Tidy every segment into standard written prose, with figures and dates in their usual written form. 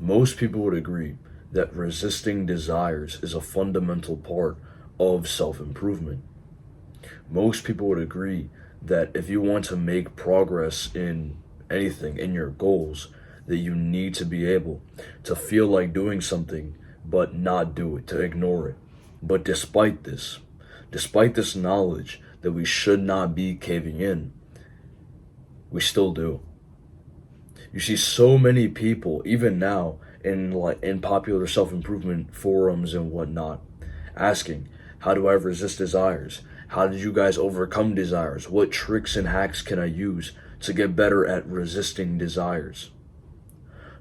Most people would agree that resisting desires is a fundamental part of self-improvement. Most people would agree that if you want to make progress in anything, in your goals, that you need to be able to feel like doing something but not do it, to ignore it. But despite this knowledge that we should not be caving in, we still do. You see so many people, even now, in popular self-improvement forums and whatnot, asking, how do I resist desires? How did you guys overcome desires? What tricks and hacks can I use to get better at resisting desires?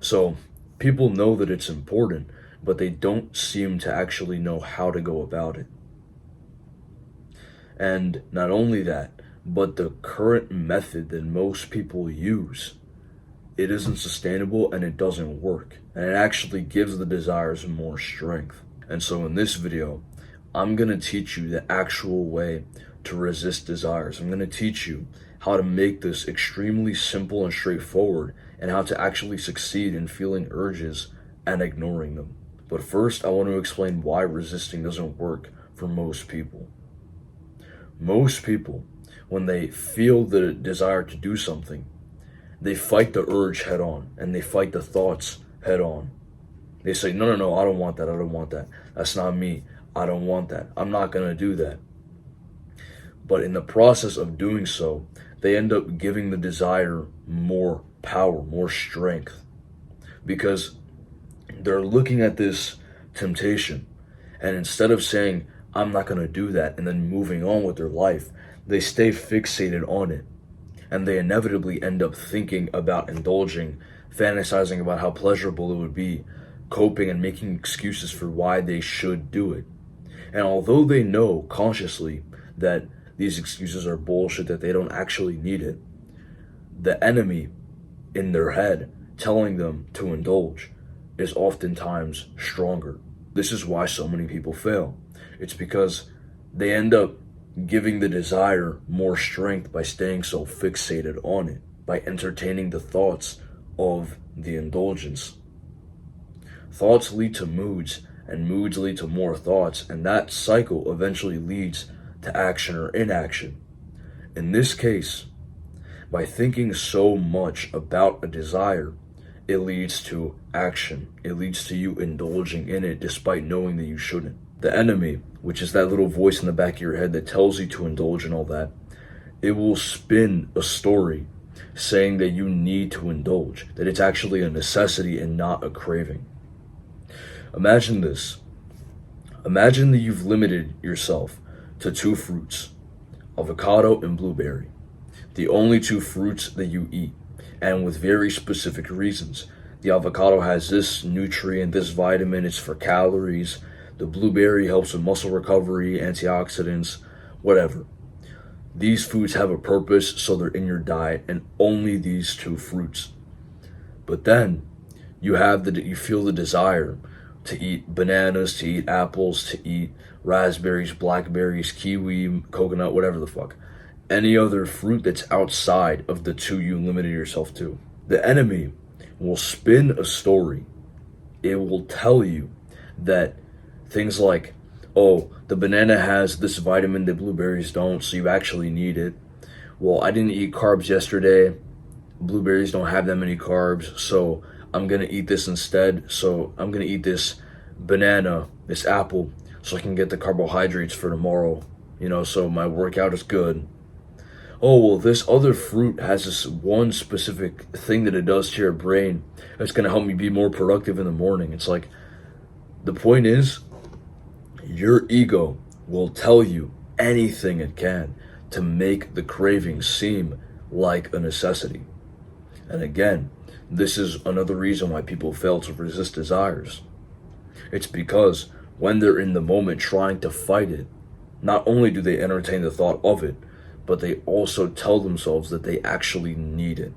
So people know that it's important, but they don't seem to actually know how to go about it. And not only that, but the current method that most people use, it isn't sustainable and it doesn't work. And it actually gives the desires more strength. And so in this video, I'm going to teach you the actual way to resist desires. I'm going to teach you how to make this extremely simple and straightforward, and how to actually succeed in feeling urges and ignoring them. But first, I want to explain why resisting doesn't work for most people. Most people, when they feel the desire to do something, they fight the urge head on, and they fight the thoughts head on. They say, no, I don't want that, I don't want that. That's not me. I don't want that. I'm not going to do that. But in the process of doing so, they end up giving the desire more power, more strength. Because they're looking at this temptation, and instead of saying, I'm not going to do that, and then moving on with their life, they stay fixated on it. And they inevitably end up thinking about indulging, fantasizing about how pleasurable it would be, coping and making excuses for why they should do it. And although they know consciously that these excuses are bullshit, that they don't actually need it, the enemy in their head telling them to indulge is oftentimes stronger. This is why so many people fail. It's because they end up giving the desire more strength by staying so fixated on it, by entertaining the thoughts of the indulgence. Thoughts lead to moods, and moods lead to more thoughts, and that cycle eventually leads to action or inaction. In this case, by thinking so much about a desire, it leads to action. It leads to you indulging in it despite knowing that you shouldn't. The enemy, which is that little voice in the back of your head that tells you to indulge in all that, it will spin a story saying that you need to indulge, that it's actually a necessity and not a craving. Imagine this. Imagine that you've limited yourself to two fruits, avocado and blueberry, the only two fruits that you eat, and with very specific reasons. The avocado has this nutrient, this vitamin, it's for calories. The blueberry helps with muscle recovery, antioxidants, whatever. These foods have a purpose, so they're in your diet, and only these two fruits. But then you feel the desire to eat bananas, to eat apples, to eat raspberries, blackberries, kiwi, coconut, whatever the fuck. Any other fruit that's outside of the two you limited yourself to. The enemy will spin a story. It will tell you that things like, oh, the banana has this vitamin that blueberries don't, so you actually need it. Well, I didn't eat carbs yesterday. Blueberries don't have that many carbs, so I'm going to eat this instead. So I'm going to eat this banana, this apple, so I can get the carbohydrates for tomorrow, so my workout is good. Oh, well, this other fruit has this one specific thing that it does to your brain that's going to help me be more productive in the morning. It's like, the point is, your ego will tell you anything it can to make the craving seem like a necessity. And again, this is another reason why people fail to resist desires. It's because when they're in the moment trying to fight it, not only do they entertain the thought of it, but they also tell themselves that they actually need it.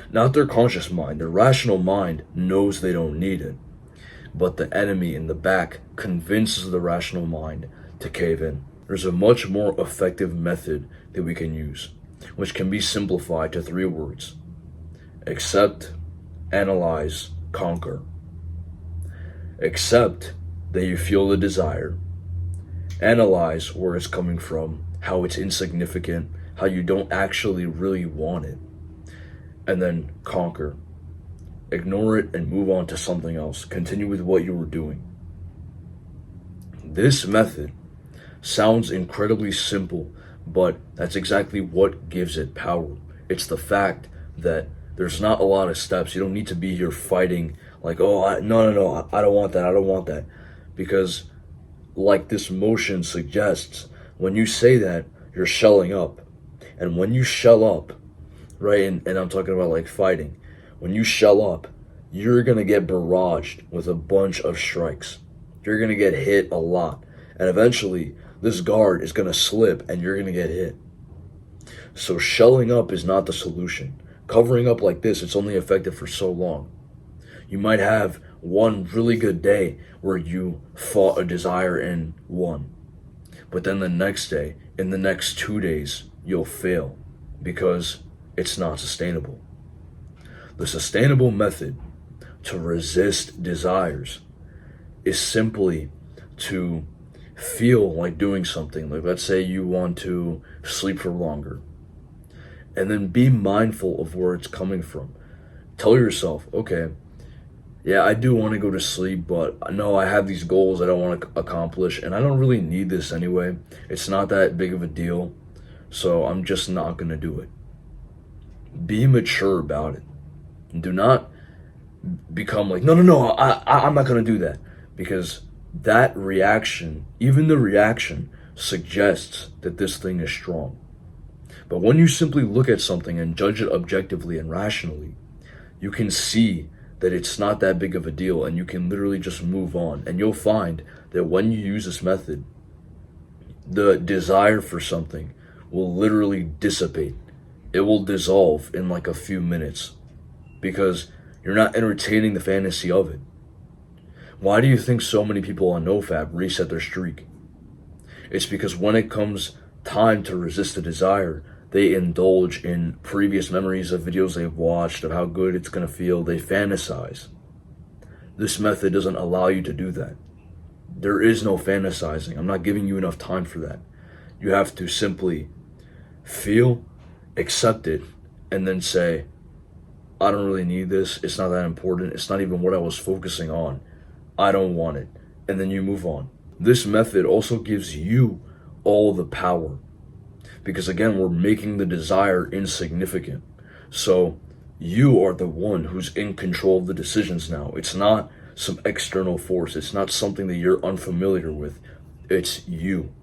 Not their conscious mind. Their rational mind knows they don't need it, but the enemy in the back convinces the rational mind to cave in. There's a much more effective method that we can use, which can be simplified to 3 words: accept, analyze, conquer. Accept that you feel the desire. Analyze where it's coming from, how it's insignificant, how you don't actually really want it. And then conquer. Ignore it and move on to something else. Continue with what you were doing. This method sounds incredibly simple, but that's exactly what gives it power. It's the fact that there's not a lot of steps. You don't need to be here fighting like, oh, no, I don't want that, I don't want that. Because, like this motion suggests, when you say that, you're shelling up. And when you shell up, right, and I'm talking about like fighting, when you shell up, you're going to get barraged with a bunch of strikes. You're going to get hit a lot. And eventually, this guard is going to slip and you're going to get hit. So shelling up is not the solution. Covering up like this, it's only effective for so long. You might have one really good day where you fought a desire and won. But then the next day, in the next 2 days, you'll fail because it's not sustainable. The sustainable method to resist desires is simply to feel like doing something. Like, let's say you want to sleep for longer, and then be mindful of where it's coming from. Tell yourself, okay, yeah, I do want to go to sleep, but no, I have these goals that I want to accomplish, and I don't really need this anyway. It's not that big of a deal, so I'm just not going to do it. Be mature about it. Do not become like, no, I'm not going to do that. Because that reaction, even the reaction, suggests that this thing is strong. But when you simply look at something and judge it objectively and rationally, you can see that it's not that big of a deal and you can literally just move on. And you'll find that when you use this method, the desire for something will literally dissipate. It will dissolve in like a few minutes because you're not entertaining the fantasy of it. Why do you think so many people on NoFap reset their streak? It's because when it comes time to resist a desire, they indulge in previous memories of videos they've watched, of how good it's going to feel. They fantasize. This method doesn't allow you to do that. There is no fantasizing. I'm not giving you enough time for that. You have to simply feel, accept it, and then say, I don't really need this. It's not that important. It's not even what I was focusing on. I don't want it. And then you move on. This method also gives you all the power. Because again, we're making the desire insignificant. So you are the one who's in control of the decisions now. It's not some external force. It's not something that you're unfamiliar with. It's you.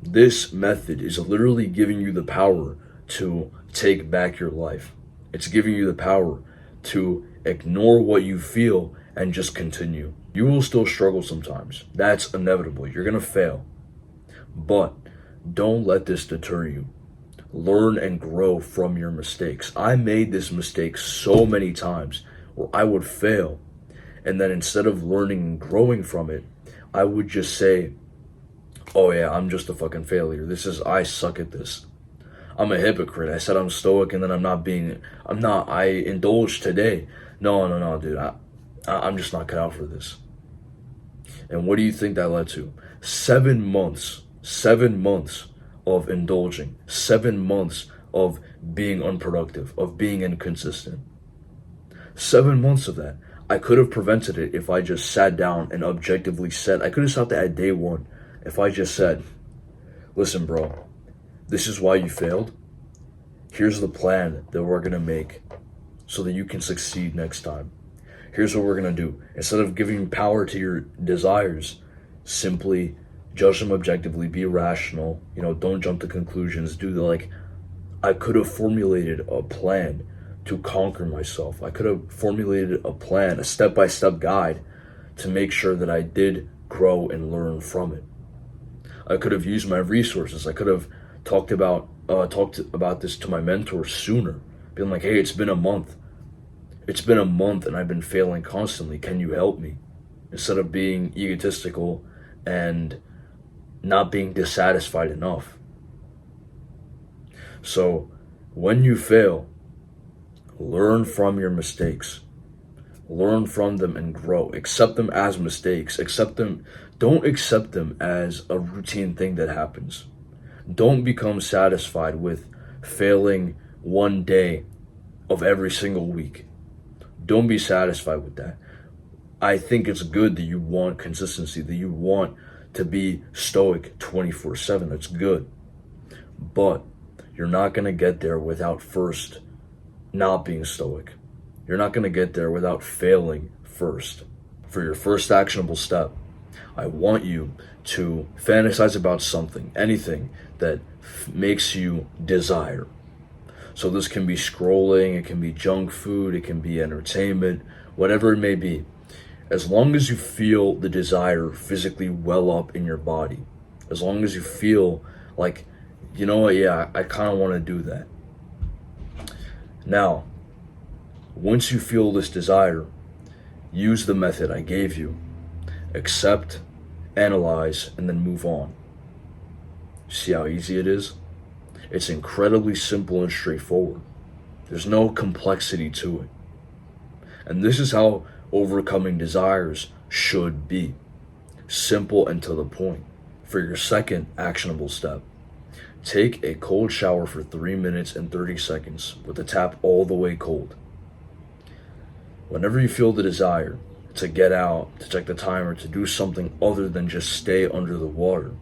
This method is literally giving you the power to take back your life. It's giving you the power to ignore what you feel and just continue. You will still struggle sometimes. That's inevitable. You're going to fail. But don't let this deter you. Learn and grow from your mistakes. I made this mistake so many times where I would fail. And then instead of learning and growing from it, I would just say, oh yeah, I'm just a fucking failure. I suck at this. I'm a hypocrite. I said I'm stoic and then I indulged today. No, dude. I'm just not cut out for this. And what do you think that led to? 7 months of indulging, 7 months of being unproductive, of being inconsistent. 7 months of that. I could have prevented it if I just sat down and objectively said, I could have stopped it at day 1 if I just said, listen, bro, this is why you failed. Here's the plan that we're going to make so that you can succeed next time. Here's what we're going to do. Instead of giving power to your desires, simply judge them objectively, be rational, don't jump to conclusions, I could have formulated a plan to conquer myself. I could have formulated a plan, a step-by-step guide to make sure that I did grow and learn from it. I could have used my resources. I could have talked about this to my mentor sooner, being like, hey, it's been a month. It's been a month and I've been failing constantly. Can you help me? Instead of being egotistical and not being dissatisfied enough. So when you fail, learn from your mistakes. Learn from them and grow. Accept them as mistakes. Accept them. Don't accept them as a routine thing that happens. Don't become satisfied with failing one day of every single week. Don't be satisfied with that. I think it's good that you want consistency, that you want to be stoic 24/7. That's good. But you're not going to get there without first not being stoic. You're not going to get there without failing first. For your first actionable step, I want you to fantasize about something, anything that makes you desire. So this can be scrolling, it can be junk food, it can be entertainment, whatever it may be. As long as you feel the desire physically well up in your body, as long as you feel like, you know what, yeah, I kind of want to do that. Now, once you feel this desire, use the method I gave you. Accept, analyze, and then move on. See how easy it is? It's incredibly simple and straightforward. There's no complexity to it. And this is how overcoming desires should be. Simple and to the point. For your second actionable step, take a cold shower for 3 minutes and 30 seconds with the tap all the way cold. Whenever you feel the desire to get out, to check the timer, to do something other than just stay under the water,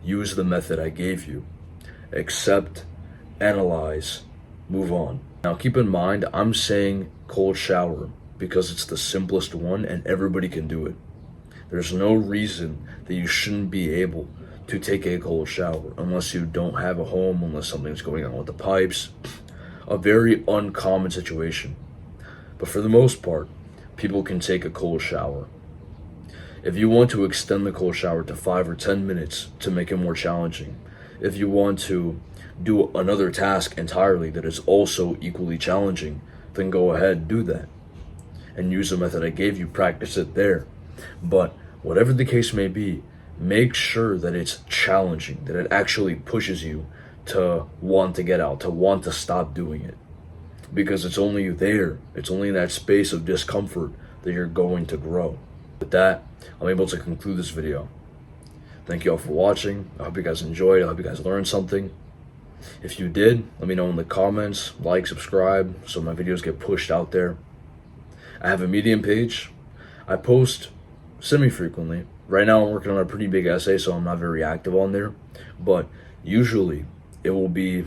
use the method I gave you. Accept, analyze, move on. Now keep in mind, I'm saying cold shower because it's the simplest one and everybody can do it. There's no reason that you shouldn't be able to take a cold shower unless you don't have a home, unless something's going on with the pipes. A very uncommon situation. But for the most part, people can take a cold shower. If you want to extend the cold shower to 5 or 10 minutes to make it more challenging, if you want to do another task entirely that is also equally challenging, then go ahead, do that. And use the method I gave you, practice it there. But whatever the case may be, make sure that it's challenging, that it actually pushes you to want to get out, to want to stop doing it. Because it's only there, it's only in that space of discomfort that you're going to grow. With that, I'm able to conclude this video. Thank you all for watching. I hope you guys enjoyed. I hope you guys learned something. If you did, let me know in the comments. Like, subscribe, so my videos get pushed out there. I have a Medium page. I post semi-frequently. Right now I'm working on a pretty big essay, so I'm not very active on there. But usually it will be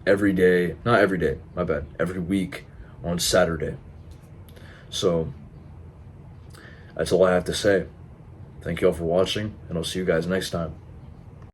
every day, not every day, my bad, every week on Saturday. So that's all I have to say. Thank you all for watching, and I'll see you guys next time.